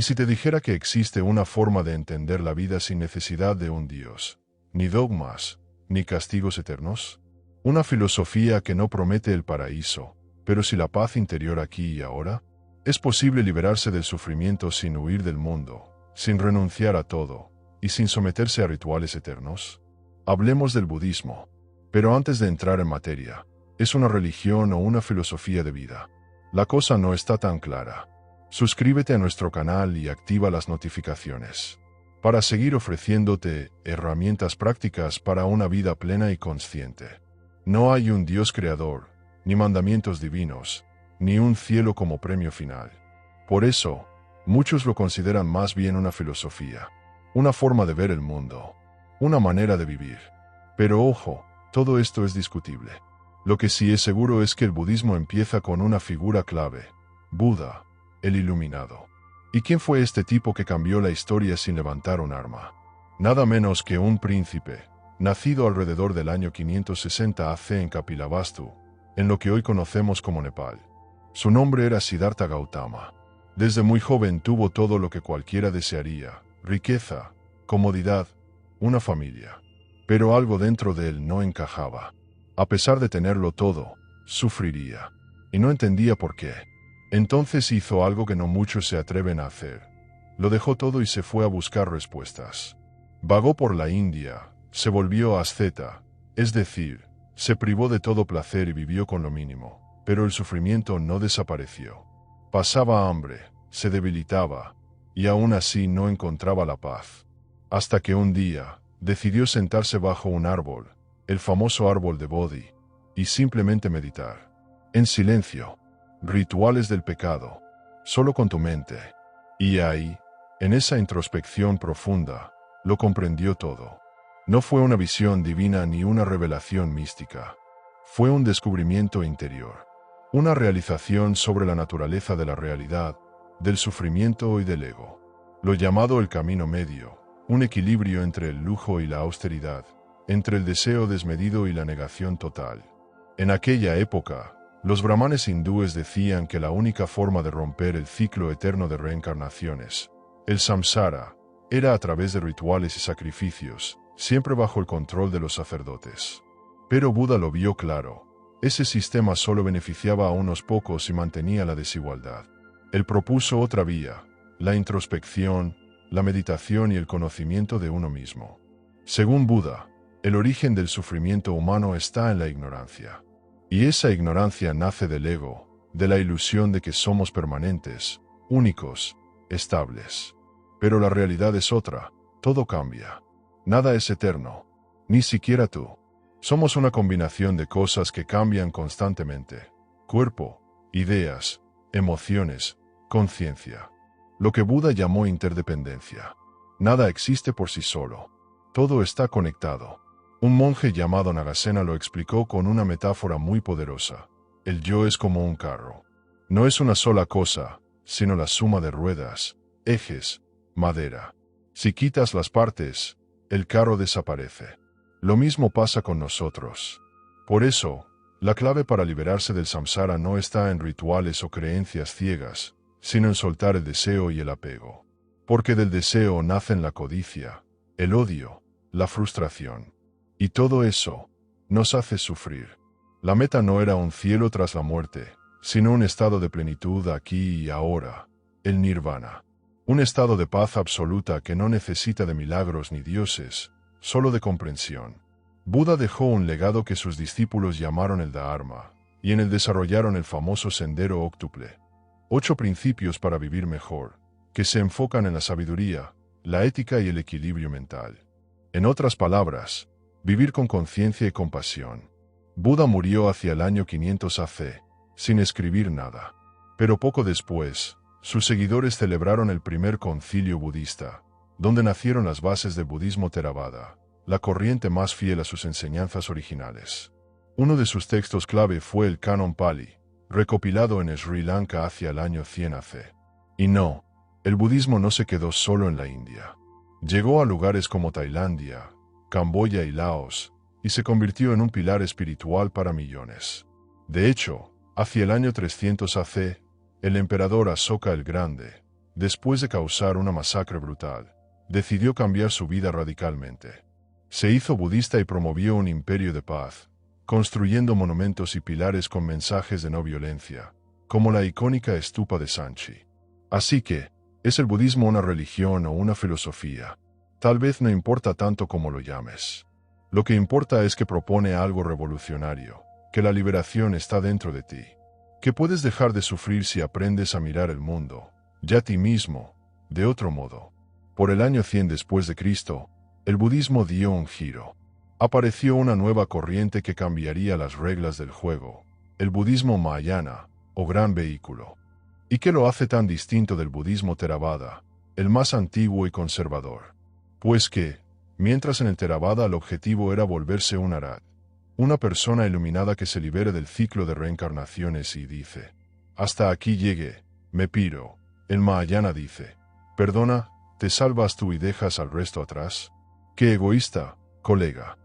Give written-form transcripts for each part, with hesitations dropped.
¿Y si te dijera que existe una forma de entender la vida sin necesidad de un Dios, ni dogmas, ni castigos eternos? Una filosofía que no promete el paraíso, pero sí la paz interior aquí y ahora. ¿Es posible liberarse del sufrimiento sin huir del mundo, sin renunciar a todo, y sin someterse a rituales eternos? Hablemos del budismo. Pero antes de entrar en materia, ¿es una religión o una filosofía de vida? La cosa no está tan clara. Suscríbete a nuestro canal y activa las notificaciones para seguir ofreciéndote herramientas prácticas para una vida plena y consciente. No hay un Dios creador, ni mandamientos divinos, ni un cielo como premio final. Por eso, muchos lo consideran más bien una filosofía, una forma de ver el mundo, una manera de vivir. Pero ojo, todo esto es discutible. Lo que sí es seguro es que el budismo empieza con una figura clave: Buda, el iluminado. ¿Y quién fue este tipo que cambió la historia sin levantar un arma? Nada menos que un príncipe, nacido alrededor del año 560 AC en Kapilavastu, en lo que hoy conocemos como Nepal. Su nombre era Siddhartha Gautama. Desde muy joven tuvo todo lo que cualquiera desearía: riqueza, comodidad, una familia. Pero algo dentro de él no encajaba. A pesar de tenerlo todo, sufriría. Y no entendía por qué. Entonces hizo algo que no muchos se atreven a hacer. Lo dejó todo y se fue a buscar respuestas. Vagó por la India, se volvió asceta, es decir, se privó de todo placer y vivió con lo mínimo, pero el sufrimiento no desapareció. Pasaba hambre, se debilitaba, y aún así no encontraba la paz. Hasta que un día, decidió sentarse bajo un árbol, el famoso árbol de Bodhi, y simplemente meditar. En silencio. Rituales del pecado, solo con tu mente. Y ahí, en esa introspección profunda, lo comprendió todo. No fue una visión divina ni una revelación mística. Fue un descubrimiento interior. Una realización sobre la naturaleza de la realidad, del sufrimiento y del ego. Lo llamado el camino medio, un equilibrio entre el lujo y la austeridad, entre el deseo desmedido y la negación total. En aquella época, los brahmanes hindúes decían que la única forma de romper el ciclo eterno de reencarnaciones, el samsara, era a través de rituales y sacrificios, siempre bajo el control de los sacerdotes. Pero Buda lo vio claro. Ese sistema solo beneficiaba a unos pocos y mantenía la desigualdad. Él propuso otra vía: la introspección, la meditación y el conocimiento de uno mismo. Según Buda, el origen del sufrimiento humano está en la ignorancia. Y esa ignorancia nace del ego, de la ilusión de que somos permanentes, únicos, estables. Pero la realidad es otra, todo cambia. Nada es eterno, ni siquiera tú. Somos una combinación de cosas que cambian constantemente: cuerpo, ideas, emociones, conciencia. Lo que Buda llamó interdependencia. Nada existe por sí solo. Todo está conectado. Un monje llamado Nagasena lo explicó con una metáfora muy poderosa. El yo es como un carro. No es una sola cosa, sino la suma de ruedas, ejes, madera. Si quitas las partes, el carro desaparece. Lo mismo pasa con nosotros. Por eso, la clave para liberarse del samsara no está en rituales o creencias ciegas, sino en soltar el deseo y el apego. Porque del deseo nacen la codicia, el odio, la frustración. Y todo eso nos hace sufrir. La meta no era un cielo tras la muerte, sino un estado de plenitud aquí y ahora, el nirvana. Un estado de paz absoluta que no necesita de milagros ni dioses, solo de comprensión. Buda dejó un legado que sus discípulos llamaron el Dharma, y en él desarrollaron el famoso sendero óctuple. 8 principios para vivir mejor, que se enfocan en la sabiduría, la ética y el equilibrio mental. En otras palabras, vivir con conciencia y compasión. Buda murió hacia el año 500 AC, sin escribir nada. Pero poco después, sus seguidores celebraron el primer concilio budista, donde nacieron las bases del budismo Theravada, la corriente más fiel a sus enseñanzas originales. Uno de sus textos clave fue el Canon Pali, recopilado en Sri Lanka hacia el año 100 AC. Y no, el budismo no se quedó solo en la India. Llegó a lugares como Tailandia, Camboya y Laos, y se convirtió en un pilar espiritual para millones. De hecho, hacia el año 300 AC, el emperador Asoka el Grande después de causar una masacre brutal, decidió cambiar su vida radicalmente. Se hizo budista y promovió un imperio de paz, construyendo monumentos y pilares con mensajes de no violencia, como la icónica estupa de Sanchi. Así que, ¿es el budismo una religión o una filosofía? Tal vez no importa tanto como lo llames. Lo que importa es que propone algo revolucionario, que la liberación está dentro de ti, que puedes dejar de sufrir si aprendes a mirar el mundo, ya a ti mismo, de otro modo. Por el año 100 después de Cristo, el budismo dio un giro. Apareció una nueva corriente que cambiaría las reglas del juego, el budismo Mahayana, o gran vehículo. ¿Y qué lo hace tan distinto del budismo Theravada, el más antiguo y conservador? Pues que, mientras en el Theravada el objetivo era volverse un Arhat, una persona iluminada que se libere del ciclo de reencarnaciones y dice, hasta aquí llegué, me piro, el Mahayana dice, perdona, ¿te salvas tú y dejas al resto atrás? ¡Qué egoísta, colega!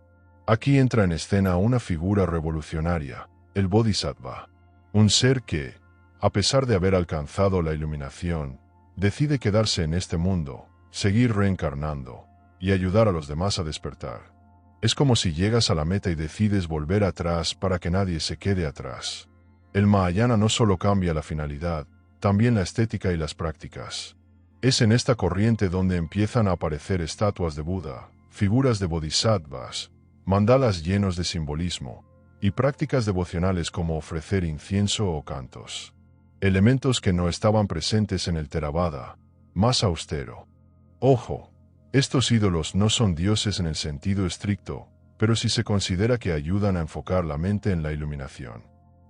Aquí entra en escena una figura revolucionaria, el Bodhisattva, un ser que, a pesar de haber alcanzado la iluminación, decide quedarse en este mundo, seguir reencarnando, y ayudar a los demás a despertar. Es como si llegas a la meta y decides volver atrás para que nadie se quede atrás. El Mahayana no solo cambia la finalidad, también la estética y las prácticas. Es en esta corriente donde empiezan a aparecer estatuas de Buda, figuras de bodhisattvas, mandalas llenos de simbolismo, y prácticas devocionales como ofrecer incienso o cantos. Elementos que no estaban presentes en el Theravada, más austero. Ojo, estos ídolos no son dioses en el sentido estricto, pero sí se considera que ayudan a enfocar la mente en la iluminación.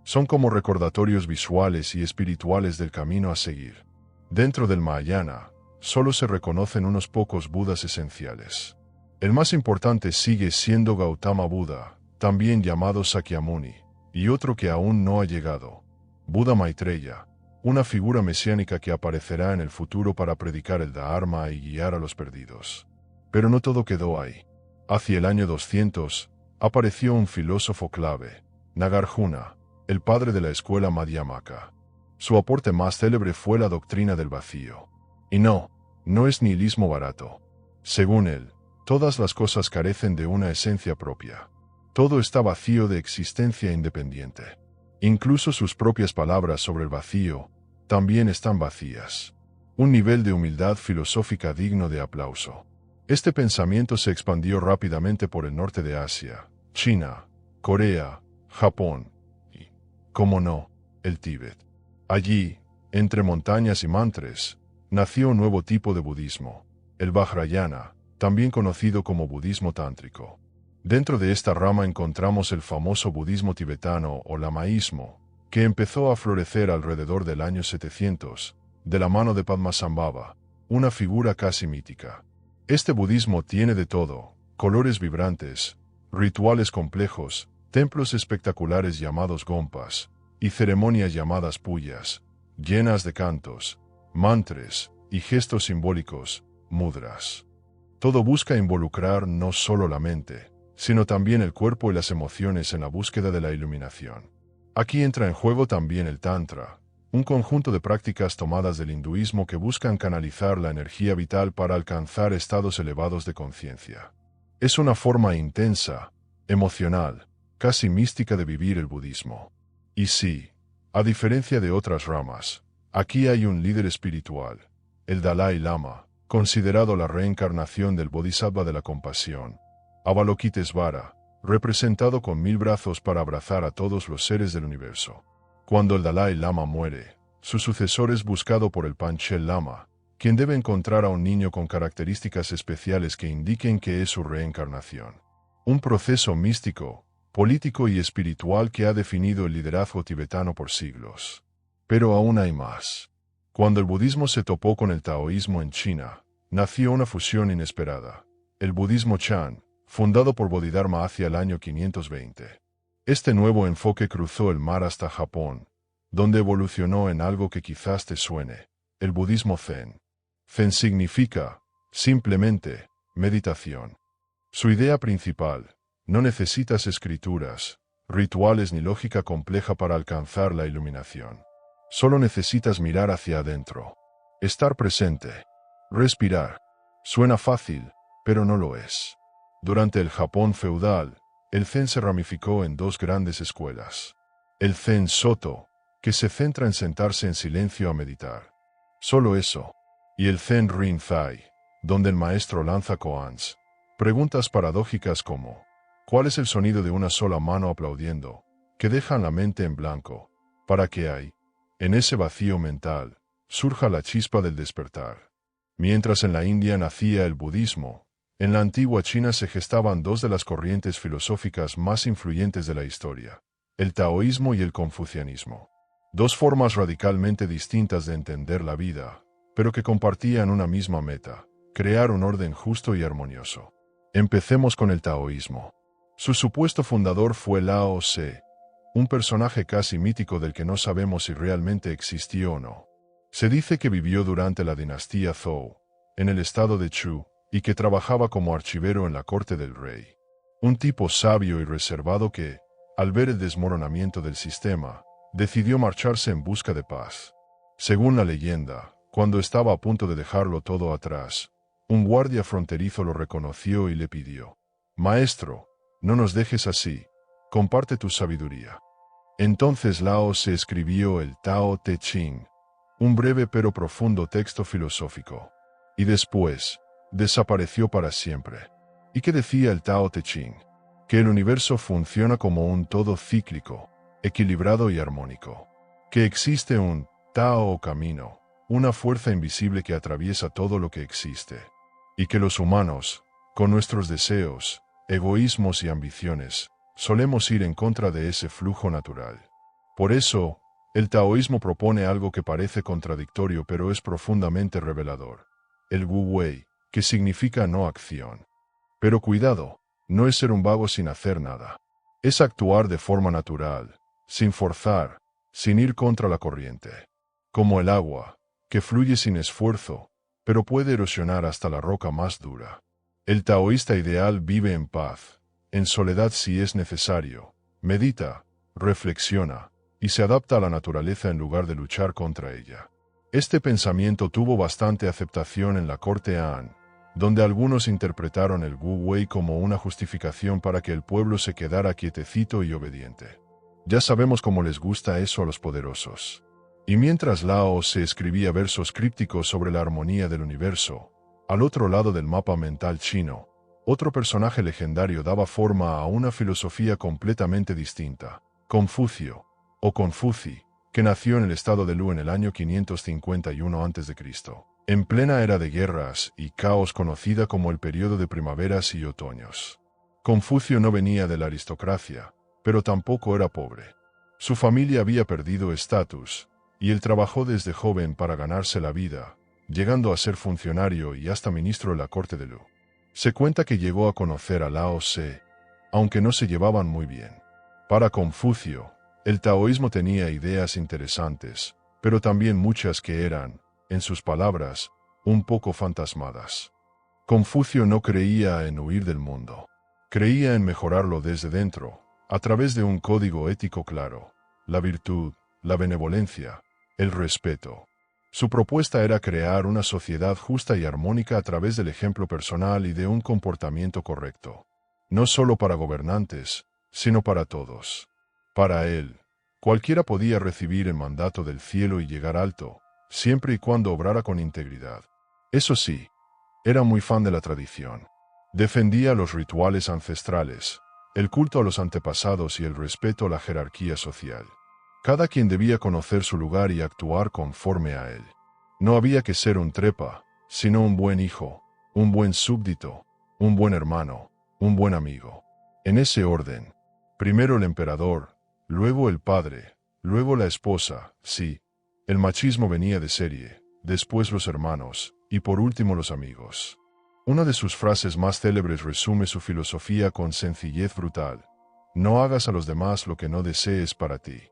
Son como recordatorios visuales y espirituales del camino a seguir. Dentro del Mahayana, solo se reconocen unos pocos Budas esenciales. El más importante sigue siendo Gautama Buda, también llamado Sakyamuni, y otro que aún no ha llegado, Buda Maitreya, una figura mesiánica que aparecerá en el futuro para predicar el Dharma y guiar a los perdidos. Pero no todo quedó ahí. Hacia el año 200, apareció un filósofo clave, Nagarjuna, el padre de la escuela Madhyamaka. Su aporte más célebre fue la doctrina del vacío. Y no es nihilismo barato. Según él, todas las cosas carecen de una esencia propia. Todo está vacío de existencia independiente. Incluso sus propias palabras sobre el vacío también están vacías. Un nivel de humildad filosófica digno de aplauso. Este pensamiento se expandió rápidamente por el norte de Asia, China, Corea, Japón y, cómo no, el Tíbet. Allí, entre montañas y mantras, nació un nuevo tipo de budismo, el Vajrayana, también conocido como budismo tántrico. Dentro de esta rama encontramos el famoso budismo tibetano o lamaísmo, que empezó a florecer alrededor del año 700, de la mano de Padmasambhava, una figura casi mítica. Este budismo tiene de todo, colores vibrantes, rituales complejos, templos espectaculares llamados gompas, y ceremonias llamadas puyas, llenas de cantos, mantras y gestos simbólicos, mudras. Todo busca involucrar no solo la mente, sino también el cuerpo y las emociones en la búsqueda de la iluminación. Aquí entra en juego también el Tantra, un conjunto de prácticas tomadas del hinduismo que buscan canalizar la energía vital para alcanzar estados elevados de conciencia. Es una forma intensa, emocional, casi mística de vivir el budismo. Y sí, a diferencia de otras ramas, aquí hay un líder espiritual, el Dalai Lama, considerado la reencarnación del Bodhisattva de la compasión, Avalokitesvara, representado con 1000 brazos para abrazar a todos los seres del universo. Cuando el Dalai Lama muere, su sucesor es buscado por el Panchen Lama, quien debe encontrar a un niño con características especiales que indiquen que es su reencarnación. Un proceso místico, político y espiritual que ha definido el liderazgo tibetano por siglos. Pero aún hay más. Cuando el budismo se topó con el taoísmo en China, nació una fusión inesperada, el budismo Chan, fundado por Bodhidharma hacia el año 520. Este nuevo enfoque cruzó el mar hasta Japón, donde evolucionó en algo que quizás te suene, el budismo Zen. Zen significa, simplemente, meditación. Su idea principal: no necesitas escrituras, rituales ni lógica compleja para alcanzar la iluminación. Solo necesitas mirar hacia adentro. Estar presente. Respirar. Suena fácil, pero no lo es. Durante el Japón feudal, el Zen se ramificó en dos grandes escuelas. El Zen Soto, que se centra en sentarse en silencio a meditar. Solo eso. Y el Zen Rinzai, donde el maestro lanza koans. Preguntas paradójicas como, ¿cuál es el sonido de una sola mano aplaudiendo? Que dejan la mente en blanco. ¿Para qué hay? En ese vacío mental, surja la chispa del despertar. Mientras en la India nacía el budismo, en la antigua China se gestaban dos de las corrientes filosóficas más influyentes de la historia, el taoísmo y el confucianismo. Dos formas radicalmente distintas de entender la vida, pero que compartían una misma meta, crear un orden justo y armonioso. Empecemos con el taoísmo. Su supuesto fundador fue Lao Tse, un personaje casi mítico del que no sabemos si realmente existió o no. Se dice que vivió durante la dinastía Zhou, en el estado de Chu, y que trabajaba como archivero en la corte del rey. Un tipo sabio y reservado que, al ver el desmoronamiento del sistema, decidió marcharse en busca de paz. Según la leyenda, cuando estaba a punto de dejarlo todo atrás, un guardia fronterizo lo reconoció y le pidió: «Maestro, no nos dejes así, comparte tu sabiduría». Entonces Lao se escribió el Tao Te Ching, un breve pero profundo texto filosófico. Y después, desapareció para siempre. ¿Y qué decía el Tao Te Ching? Que el universo funciona como un todo cíclico, equilibrado y armónico. Que existe un Tao o camino, una fuerza invisible que atraviesa todo lo que existe. Y que los humanos, con nuestros deseos, egoísmos y ambiciones, solemos ir en contra de ese flujo natural. Por eso, el taoísmo propone algo que parece contradictorio pero es profundamente revelador. El Wu Wei, que significa no acción. Pero cuidado, no es ser un vago sin hacer nada. Es actuar de forma natural, sin forzar, sin ir contra la corriente. Como el agua, que fluye sin esfuerzo, pero puede erosionar hasta la roca más dura. El taoísta ideal vive en paz, en soledad si es necesario, medita, reflexiona, y se adapta a la naturaleza en lugar de luchar contra ella. Este pensamiento tuvo bastante aceptación en la corte Han, donde algunos interpretaron el Wu Wei como una justificación para que el pueblo se quedara quietecito y obediente. Ya sabemos cómo les gusta eso a los poderosos. Y mientras Lao se escribía versos crípticos sobre la armonía del universo, al otro lado del mapa mental chino, otro personaje legendario daba forma a una filosofía completamente distinta, Confucio, o Confuci, que nació en el estado de Lu en el año 551 a.C., en plena era de guerras y caos conocida como el periodo de primaveras y otoños. Confucio no venía de la aristocracia, pero tampoco era pobre. Su familia había perdido estatus, y él trabajó desde joven para ganarse la vida, llegando a ser funcionario y hasta ministro de la corte de Lu. Se cuenta que llegó a conocer a Lao Tse, aunque no se llevaban muy bien. Para Confucio, el taoísmo tenía ideas interesantes, pero también muchas que eran, en sus palabras, un poco fantasmadas. Confucio no creía en huir del mundo. Creía en mejorarlo desde dentro, a través de un código ético claro, la virtud, la benevolencia, el respeto. Su propuesta era crear una sociedad justa y armónica a través del ejemplo personal y de un comportamiento correcto. No solo para gobernantes, sino para todos. Para él, cualquiera podía recibir el mandato del cielo y llegar alto, siempre y cuando obrara con integridad. Eso sí, era muy fan de la tradición. Defendía los rituales ancestrales, el culto a los antepasados y el respeto a la jerarquía social. Cada quien debía conocer su lugar y actuar conforme a él. No había que ser un trepa, sino un buen hijo, un buen súbdito, un buen hermano, un buen amigo. En ese orden, primero el emperador, luego el padre, luego la esposa, sí, el machismo venía de serie, después los hermanos, y por último los amigos. Una de sus frases más célebres resume su filosofía con sencillez brutal: no hagas a los demás lo que no desees para ti.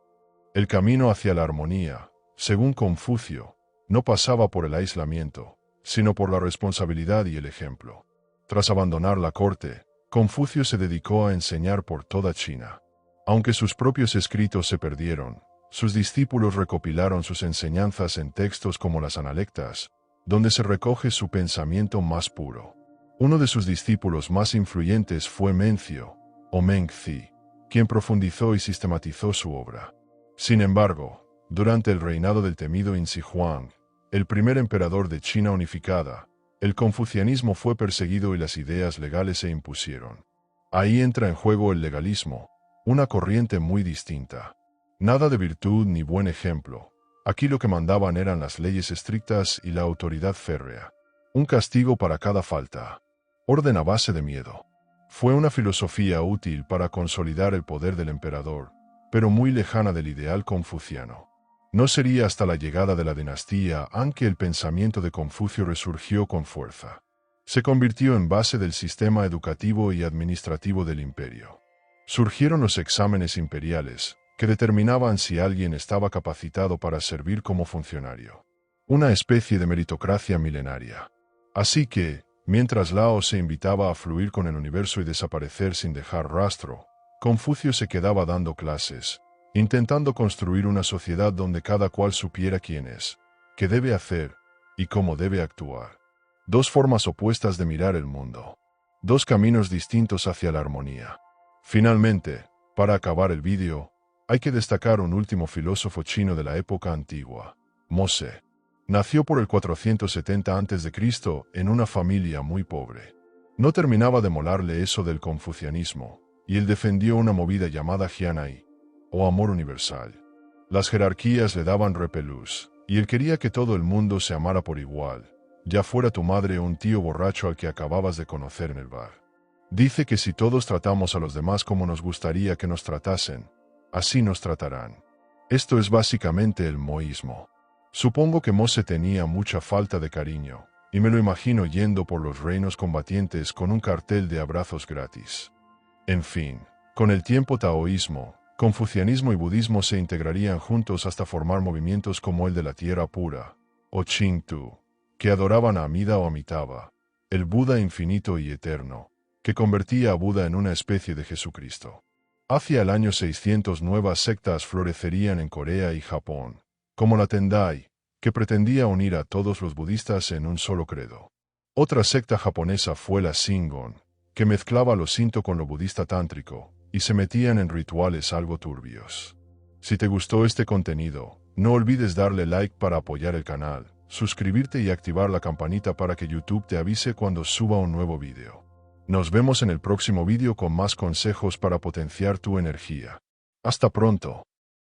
El camino hacia la armonía, según Confucio, no pasaba por el aislamiento, sino por la responsabilidad y el ejemplo. Tras abandonar la corte, Confucio se dedicó a enseñar por toda China. Aunque sus propios escritos se perdieron, sus discípulos recopilaron sus enseñanzas en textos como las Analectas, donde se recoge su pensamiento más puro. Uno de sus discípulos más influyentes fue Mencio, o Mengzi, quien profundizó y sistematizó su obra. Sin embargo, durante el reinado del temido Insi Huang, el primer emperador de China unificada, el confucianismo fue perseguido y las ideas legales se impusieron. Ahí entra en juego el legalismo, una corriente muy distinta. Nada de virtud ni buen ejemplo. Aquí lo que mandaban eran las leyes estrictas y la autoridad férrea. Un castigo para cada falta. Orden a base de miedo. Fue una filosofía útil para consolidar el poder del emperador, pero muy lejana del ideal confuciano. No sería hasta la llegada de la dinastía Han que el pensamiento de Confucio resurgió con fuerza. Se convirtió en base del sistema educativo y administrativo del imperio. Surgieron los exámenes imperiales, que determinaban si alguien estaba capacitado para servir como funcionario. Una especie de meritocracia milenaria. Así que, mientras Lao se invitaba a fluir con el universo y desaparecer sin dejar rastro, Confucio se quedaba dando clases, intentando construir una sociedad donde cada cual supiera quién es, qué debe hacer y cómo debe actuar. Dos formas opuestas de mirar el mundo. Dos caminos distintos hacia la armonía. Finalmente, para acabar el vídeo, hay que destacar un último filósofo chino de la época antigua, Mo Se. Nació por el 470 a.C. en una familia muy pobre. No terminaba de molarle eso del confucianismo, y él defendió una movida llamada Jianai, o amor universal. Las jerarquías le daban repelús, y él quería que todo el mundo se amara por igual, ya fuera tu madre o un tío borracho al que acababas de conocer en el bar. Dice que si todos tratamos a los demás como nos gustaría que nos tratasen, así nos tratarán. Esto es básicamente el moísmo. Supongo que Mo Se tenía mucha falta de cariño, y me lo imagino yendo por los reinos combatientes con un cartel de abrazos gratis. En fin, con el tiempo taoísmo, confucianismo y budismo se integrarían juntos hasta formar movimientos como el de la Tierra Pura, o Qing-Tu, que adoraban a Amida o Amitabha, el Buda infinito y eterno, que convertía a Buda en una especie de Jesucristo. Hacia el año 600 nuevas sectas florecerían en Corea y Japón, como la Tendai, que pretendía unir a todos los budistas en un solo credo. Otra secta japonesa fue la Shingon, que mezclaba lo Shinto con lo budista tántrico, y se metían en rituales algo turbios. Si te gustó este contenido, no olvides darle like para apoyar el canal, suscribirte y activar la campanita para que YouTube te avise cuando suba un nuevo vídeo. Nos vemos en el próximo vídeo con más consejos para potenciar tu energía. Hasta pronto.